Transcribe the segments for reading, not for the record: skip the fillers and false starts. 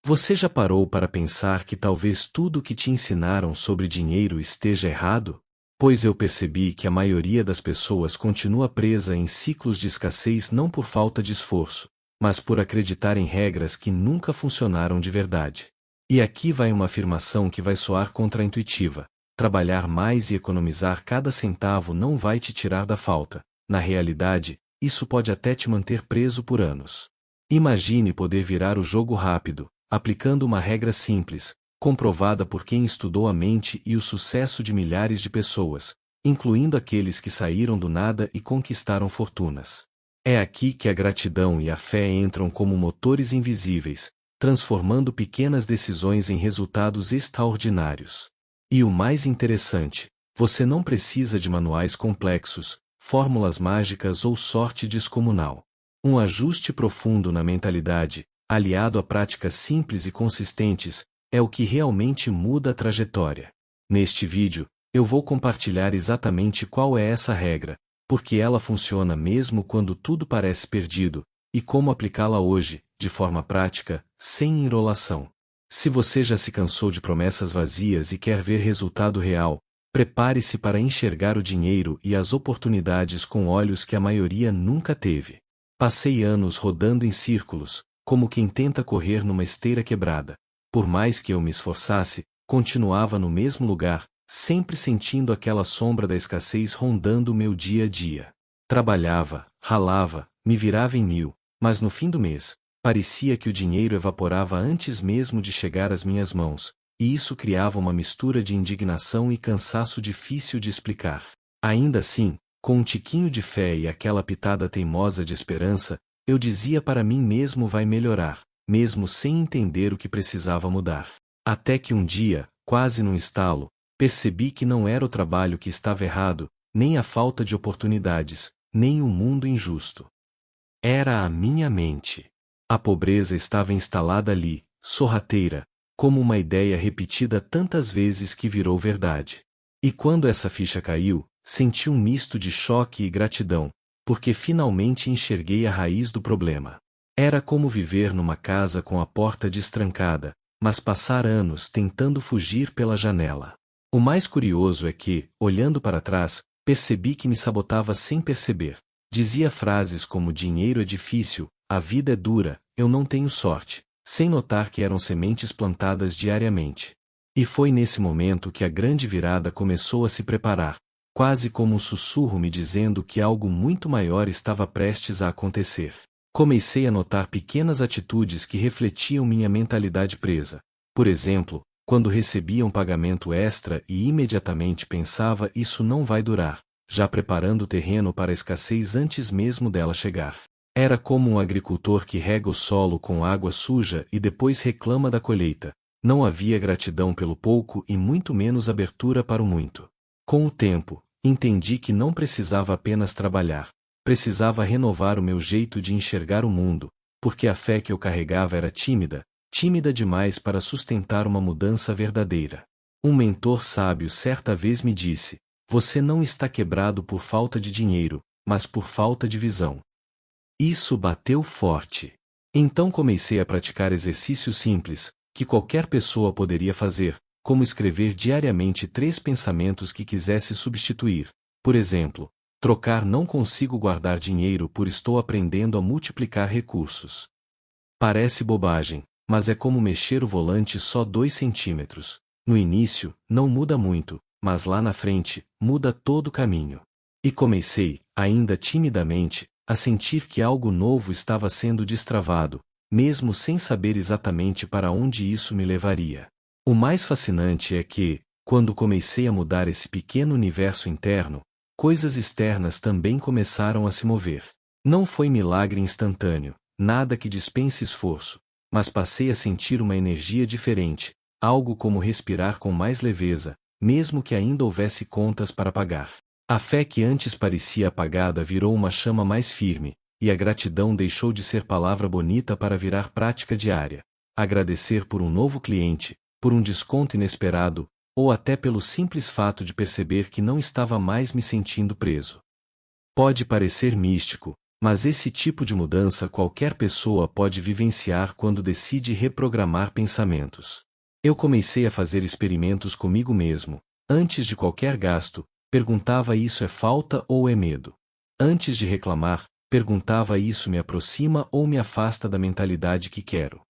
Você já parou para pensar que talvez tudo o que te ensinaram sobre dinheiro esteja errado? Pois eu percebi que a maioria das pessoas continua presa em ciclos de escassez não por falta de esforço, mas por acreditar em regras que nunca funcionaram de verdade. E aqui vai uma afirmação que vai soar contraintuitiva: trabalhar mais e economizar cada centavo não vai te tirar da falta. Na realidade, isso pode até te manter preso por anos. Imagine poder virar o jogo rápido, aplicando uma regra simples, comprovada por quem estudou a mente e o sucesso de milhares de pessoas, incluindo aqueles que saíram do nada e conquistaram fortunas. É aqui que a gratidão e a fé entram como motores invisíveis, transformando pequenas decisões em resultados extraordinários. E o mais interessante, você não precisa de manuais complexos, fórmulas mágicas ou sorte descomunal. Um ajuste profundo na mentalidade, aliado a práticas simples e consistentes, é o que realmente muda a trajetória. Neste vídeo, eu vou compartilhar exatamente qual é essa regra, porque ela funciona mesmo quando tudo parece perdido, e como aplicá-la hoje, de forma prática, sem enrolação. Se você já se cansou de promessas vazias e quer ver resultado real, prepare-se para enxergar o dinheiro e as oportunidades com olhos que a maioria nunca teve. Passei anos rodando em círculos, como quem tenta correr numa esteira quebrada. Por mais que eu me esforçasse, continuava no mesmo lugar, sempre sentindo aquela sombra da escassez rondando o meu dia a dia. Trabalhava, ralava, me virava em mil, mas no fim do mês, parecia que o dinheiro evaporava antes mesmo de chegar às minhas mãos, e isso criava uma mistura de indignação e cansaço difícil de explicar. Ainda assim, com um tiquinho de fé e aquela pitada teimosa de esperança, eu dizia para mim mesmo: vai melhorar, mesmo sem entender o que precisava mudar. Até que um dia, quase num estalo, percebi que não era o trabalho que estava errado, nem a falta de oportunidades, nem o mundo injusto. Era a minha mente. A pobreza estava instalada ali, sorrateira, como uma ideia repetida tantas vezes que virou verdade. E quando essa ficha caiu, senti um misto de choque e gratidão, porque finalmente enxerguei a raiz do problema. Era como viver numa casa com a porta destrancada, mas passar anos tentando fugir pela janela. O mais curioso é que, olhando para trás, percebi que me sabotava sem perceber. Dizia frases como: dinheiro é difícil, a vida é dura, eu não tenho sorte, sem notar que eram sementes plantadas diariamente. E foi nesse momento que a grande virada começou a se preparar, quase como um sussurro me dizendo que algo muito maior estava prestes a acontecer. Comecei a notar pequenas atitudes que refletiam minha mentalidade presa. Por exemplo, quando recebia um pagamento extra e imediatamente pensava: isso não vai durar, já preparando o terreno para a escassez antes mesmo dela chegar. Era como um agricultor que rega o solo com água suja e depois reclama da colheita. Não havia gratidão pelo pouco e muito menos abertura para o muito. Com o tempo, entendi que não precisava apenas trabalhar, precisava renovar o meu jeito de enxergar o mundo, porque a fé que eu carregava era tímida, tímida demais para sustentar uma mudança verdadeira. Um mentor sábio certa vez me disse: você não está quebrado por falta de dinheiro, mas por falta de visão. Isso bateu forte. Então comecei a praticar exercícios simples, que qualquer pessoa poderia fazer, como escrever diariamente 3 pensamentos que quisesse substituir. Por exemplo, trocar "não consigo guardar dinheiro" por "estou aprendendo a multiplicar recursos". Parece bobagem, mas é como mexer o volante só 2 centímetros. No início, não muda muito, mas lá na frente, muda todo o caminho. E comecei, ainda timidamente, a sentir que algo novo estava sendo destravado, mesmo sem saber exatamente para onde isso me levaria. O mais fascinante é que, quando comecei a mudar esse pequeno universo interno, coisas externas também começaram a se mover. Não foi milagre instantâneo, nada que dispense esforço, mas passei a sentir uma energia diferente, algo como respirar com mais leveza, mesmo que ainda houvesse contas para pagar. A fé que antes parecia apagada virou uma chama mais firme, e a gratidão deixou de ser palavra bonita para virar prática diária. Agradecer por um novo cliente, por um desconto inesperado, ou até pelo simples fato de perceber que não estava mais me sentindo preso. Pode parecer místico, Mas esse tipo de mudança qualquer pessoa pode vivenciar quando decide reprogramar pensamentos. Eu comecei a fazer experimentos comigo mesmo. Antes de qualquer gasto, perguntava: isso é falta ou é medo? Antes de reclamar, perguntava: isso me aproxima ou me afasta da mentalidade que quero?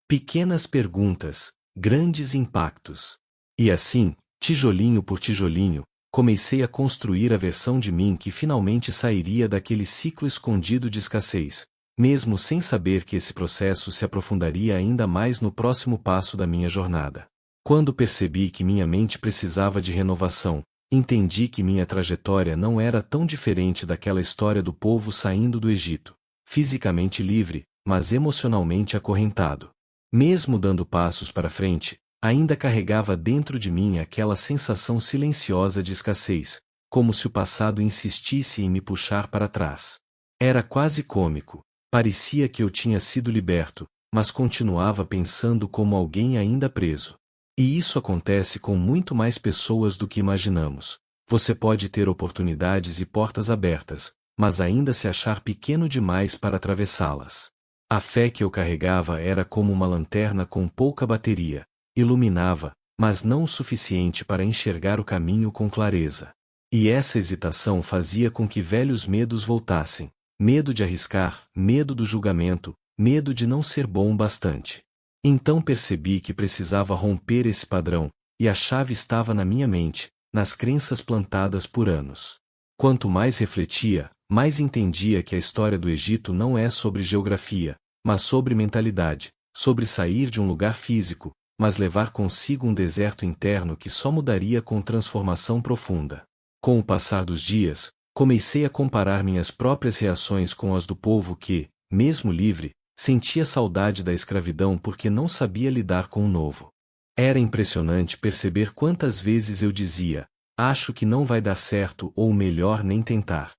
Pequenas perguntas, grandes impactos. E assim, tijolinho por tijolinho, comecei a construir a versão de mim que finalmente sairia daquele ciclo escondido de escassez, mesmo sem saber que esse processo se aprofundaria ainda mais no próximo passo da minha jornada. Quando percebi que minha mente precisava de renovação, entendi que minha trajetória não era tão diferente daquela história do povo saindo do Egito, fisicamente livre, mas emocionalmente acorrentado. Mesmo dando passos para frente, ainda carregava dentro de mim aquela sensação silenciosa de escassez, como se o passado insistisse em me puxar para trás. Era quase cômico, parecia que eu tinha sido liberto, mas continuava pensando como alguém ainda preso. E isso acontece com muito mais pessoas do que imaginamos. Você pode ter oportunidades e portas abertas, mas ainda se achar pequeno demais para atravessá-las. A fé que eu carregava era como uma lanterna com pouca bateria. Iluminava, mas não o suficiente para enxergar o caminho com clareza. E essa hesitação fazia com que velhos medos voltassem. Medo de arriscar, medo do julgamento, medo de não ser bom o bastante. Então percebi que precisava romper esse padrão, e a chave estava na minha mente, nas crenças plantadas por anos. Quanto mais refletia, mais entendia que a história do Egito não é sobre geografia, mas sobre mentalidade, sobre sair de um lugar físico, mas levar consigo um deserto interno que só mudaria com transformação profunda. Com o passar dos dias, comecei a comparar minhas próprias reações com as do povo que, mesmo livre, sentia saudade da escravidão porque não sabia lidar com o novo. Era impressionante perceber quantas vezes eu dizia: acho que não vai dar certo ou melhor nem tentar.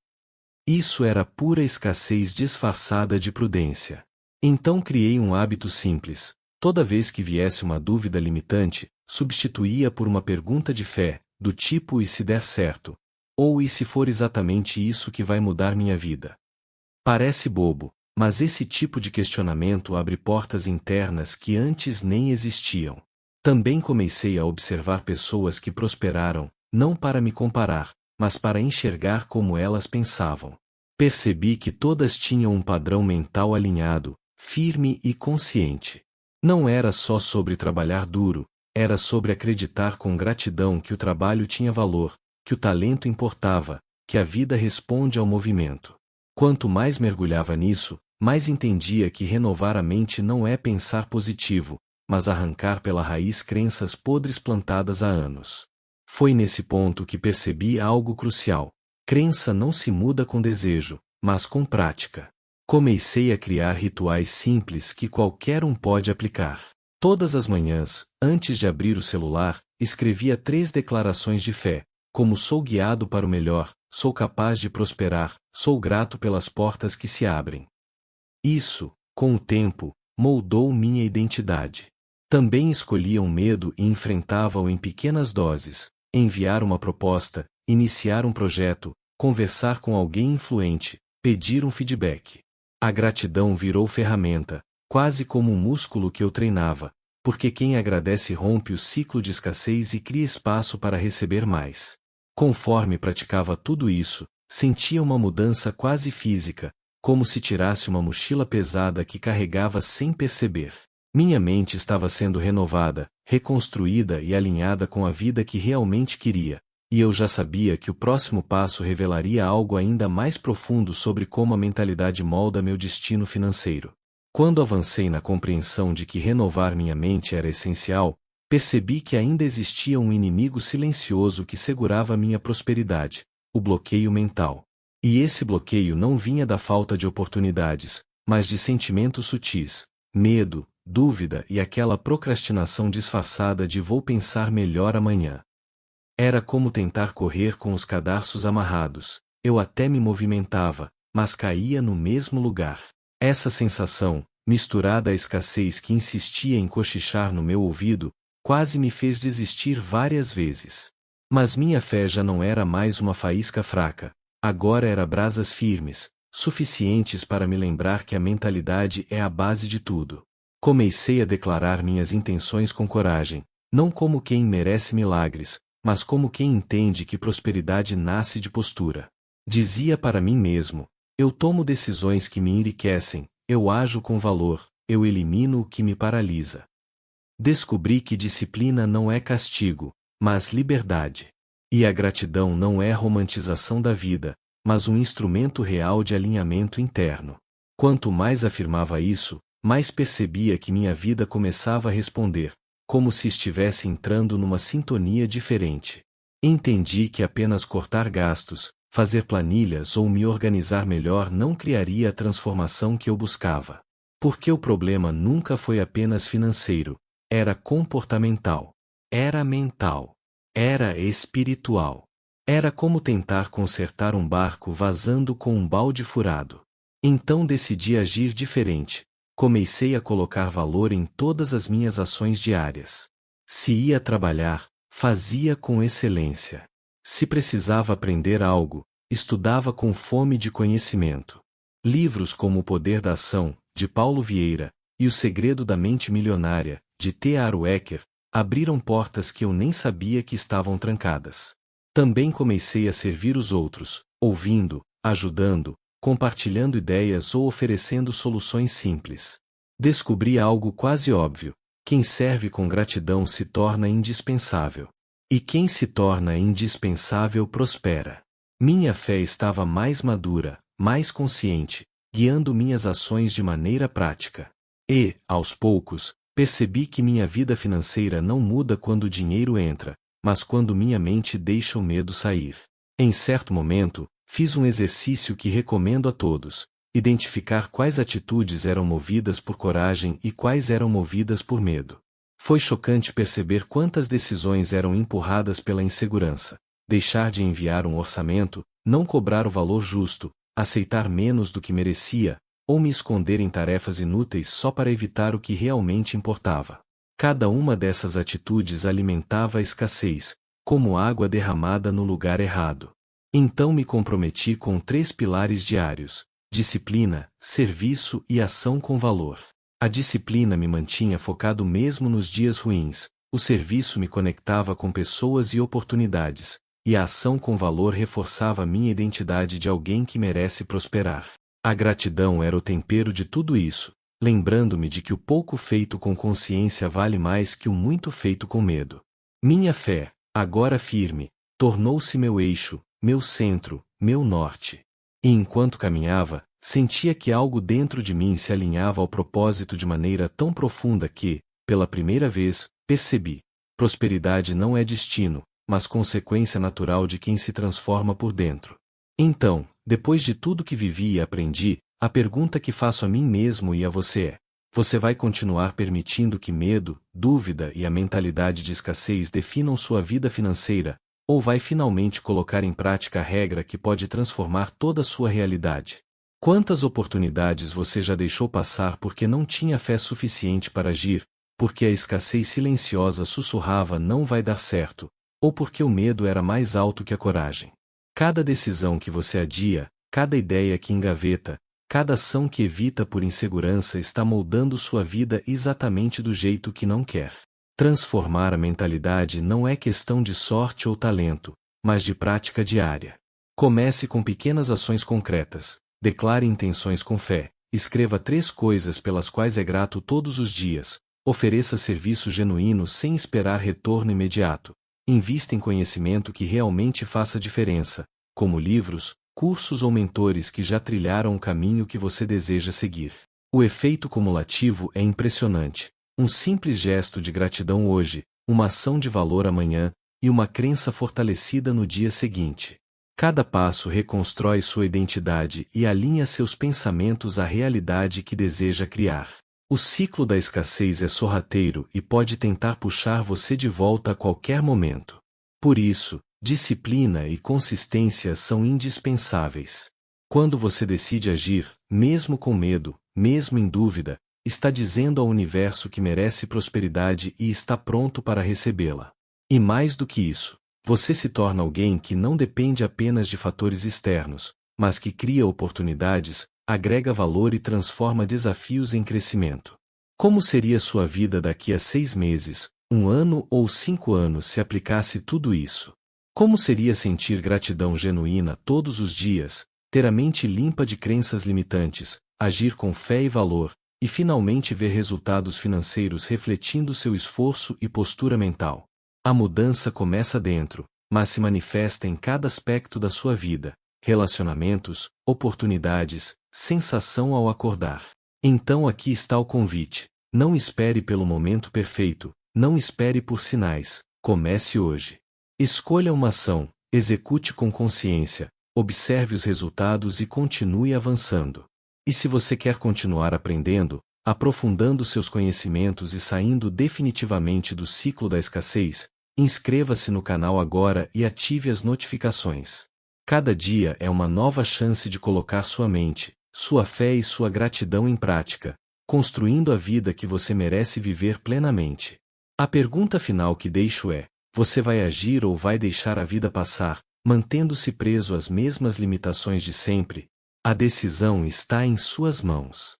Isso era pura escassez disfarçada de prudência. Então criei um hábito simples. Toda vez que viesse uma dúvida limitante, substituía por uma pergunta de fé, do tipo: e se der certo? Ou e se for exatamente isso que vai mudar minha vida? Parece bobo, mas esse tipo de questionamento abre portas internas que antes nem existiam. Também comecei a observar pessoas que prosperaram, não para me comparar, mas para enxergar como elas pensavam. Percebi que todas tinham um padrão mental alinhado, firme e consciente. Não era só sobre trabalhar duro, era sobre acreditar com gratidão que o trabalho tinha valor, que o talento importava, que a vida responde ao movimento. Quanto mais mergulhava nisso, mais entendia que renovar a mente não é pensar positivo, mas arrancar pela raiz crenças podres plantadas há anos. Foi nesse ponto que percebi algo crucial. Crença não se muda com desejo, mas com prática. Comecei a criar rituais simples que qualquer um pode aplicar. Todas as manhãs, antes de abrir o celular, escrevia 3 declarações de fé, como: sou guiado para o melhor, sou capaz de prosperar, sou grato pelas portas que se abrem. Isso, com o tempo, moldou minha identidade. Também escolhia um medo e enfrentava-o em pequenas doses: enviar uma proposta, iniciar um projeto, conversar com alguém influente, pedir um feedback. A gratidão virou ferramenta, quase como um músculo que eu treinava, porque quem agradece rompe o ciclo de escassez e cria espaço para receber mais. Conforme praticava tudo isso, sentia uma mudança quase física, como se tirasse uma mochila pesada que carregava sem perceber. Minha mente estava sendo renovada, reconstruída e alinhada com a vida que realmente queria, e eu já sabia que o próximo passo revelaria algo ainda mais profundo sobre como a mentalidade molda meu destino financeiro. Quando avancei na compreensão de que renovar minha mente era essencial, percebi que ainda existia um inimigo silencioso que segurava minha prosperidade: o bloqueio mental. E esse bloqueio não vinha da falta de oportunidades, mas de sentimentos sutis: medo, dúvida e aquela procrastinação disfarçada de vou pensar melhor amanhã. Era como tentar correr com os cadarços amarrados. Eu até me movimentava, mas caía no mesmo lugar. Essa sensação, misturada à escassez que insistia em cochichar no meu ouvido, quase me fez desistir várias vezes. Mas minha fé já não era mais uma faísca fraca, agora era brasas firmes, suficientes para me lembrar que a mentalidade é a base de tudo. Comecei a declarar minhas intenções com coragem, não como quem merece milagres, mas como quem entende que prosperidade nasce de postura. Dizia para mim mesmo: eu tomo decisões que me enriquecem, eu ajo com valor, eu elimino o que me paralisa. Descobri que disciplina não é castigo, mas liberdade. E a gratidão não é romantização da vida, mas um instrumento real de alinhamento interno. Quanto mais afirmava isso, mais percebia que minha vida começava a responder, como se estivesse entrando numa sintonia diferente. Entendi que apenas cortar gastos, fazer planilhas ou me organizar melhor não criaria a transformação que eu buscava. Porque o problema nunca foi apenas financeiro, era comportamental, era mental, era espiritual. Era como tentar consertar um barco vazando com um balde furado. Então decidi agir diferente. Comecei a colocar valor em todas as minhas ações diárias. Se ia trabalhar, fazia com excelência. Se precisava aprender algo, estudava com fome de conhecimento. Livros como O Poder da Ação, de Paulo Vieira, e O Segredo da Mente Milionária, de T. Harv Eker, abriram portas que eu nem sabia que estavam trancadas. Também comecei a servir os outros, ouvindo, ajudando, compartilhando ideias ou oferecendo soluções simples. Descobri algo quase óbvio: quem serve com gratidão se torna indispensável. E quem se torna indispensável prospera. Minha fé estava mais madura, mais consciente, guiando minhas ações de maneira prática. E, aos poucos, percebi que minha vida financeira não muda quando o dinheiro entra, mas quando minha mente deixa o medo sair. Em certo momento, fiz um exercício que recomendo a todos: identificar quais atitudes eram movidas por coragem e quais eram movidas por medo. Foi chocante perceber quantas decisões eram empurradas pela insegurança. Deixar de enviar um orçamento, não cobrar o valor justo, aceitar menos do que merecia, ou me esconder em tarefas inúteis só para evitar o que realmente importava. Cada uma dessas atitudes alimentava a escassez, como água derramada no lugar errado. Então me comprometi com 3 pilares diários: disciplina, serviço e ação com valor. A disciplina me mantinha focado mesmo nos dias ruins, o serviço me conectava com pessoas e oportunidades, e a ação com valor reforçava minha identidade de alguém que merece prosperar. A gratidão era o tempero de tudo isso, lembrando-me de que o pouco feito com consciência vale mais que o muito feito com medo. Minha fé, agora firme, tornou-se meu eixo, meu centro, meu norte. E enquanto caminhava, sentia que algo dentro de mim se alinhava ao propósito de maneira tão profunda que, pela primeira vez, percebi: prosperidade não é destino, mas consequência natural de quem se transforma por dentro. Então, depois de tudo que vivi e aprendi, a pergunta que faço a mim mesmo e a você é: você vai continuar permitindo que medo, dúvida e a mentalidade de escassez definam sua vida financeira, ou vai finalmente colocar em prática a regra que pode transformar toda a sua realidade? Quantas oportunidades você já deixou passar porque não tinha fé suficiente para agir, porque a escassez silenciosa sussurrava não vai dar certo, ou porque o medo era mais alto que a coragem? Cada decisão que você adia, cada ideia que engaveta, cada ação que evita por insegurança está moldando sua vida exatamente do jeito que não quer. Transformar a mentalidade não é questão de sorte ou talento, mas de prática diária. Comece com pequenas ações concretas, declare intenções com fé, escreva 3 coisas pelas quais é grato todos os dias, ofereça serviço genuíno sem esperar retorno imediato. Invista em conhecimento que realmente faça diferença, como livros, cursos ou mentores que já trilharam o caminho que você deseja seguir. O efeito cumulativo é impressionante. Um simples gesto de gratidão hoje, uma ação de valor amanhã, e uma crença fortalecida no dia seguinte. Cada passo reconstrói sua identidade e alinha seus pensamentos à realidade que deseja criar. O ciclo da escassez é sorrateiro e pode tentar puxar você de volta a qualquer momento. Por isso, disciplina e consistência são indispensáveis. Quando você decide agir, mesmo com medo, mesmo em dúvida, está dizendo ao universo que merece prosperidade e está pronto para recebê-la. E mais do que isso, você se torna alguém que não depende apenas de fatores externos, mas que cria oportunidades, agrega valor e transforma desafios em crescimento. Como seria sua vida daqui a 6 meses, 1 ano ou 5 anos se aplicasse tudo isso? Como seria sentir gratidão genuína todos os dias, ter a mente limpa de crenças limitantes, agir com fé e valor, e finalmente ver resultados financeiros refletindo seu esforço e postura mental? A mudança começa dentro, mas se manifesta em cada aspecto da sua vida: relacionamentos, oportunidades, sensação ao acordar. Então aqui está o convite. Não espere pelo momento perfeito, não espere por sinais, comece hoje. Escolha uma ação, execute com consciência, observe os resultados e continue avançando. E se você quer continuar aprendendo, aprofundando seus conhecimentos e saindo definitivamente do ciclo da escassez, inscreva-se no canal agora e ative as notificações. Cada dia é uma nova chance de colocar sua mente, sua fé e sua gratidão em prática, construindo a vida que você merece viver plenamente. A pergunta final que deixo é: você vai agir ou vai deixar a vida passar, mantendo-se preso às mesmas limitações de sempre? A decisão está em suas mãos.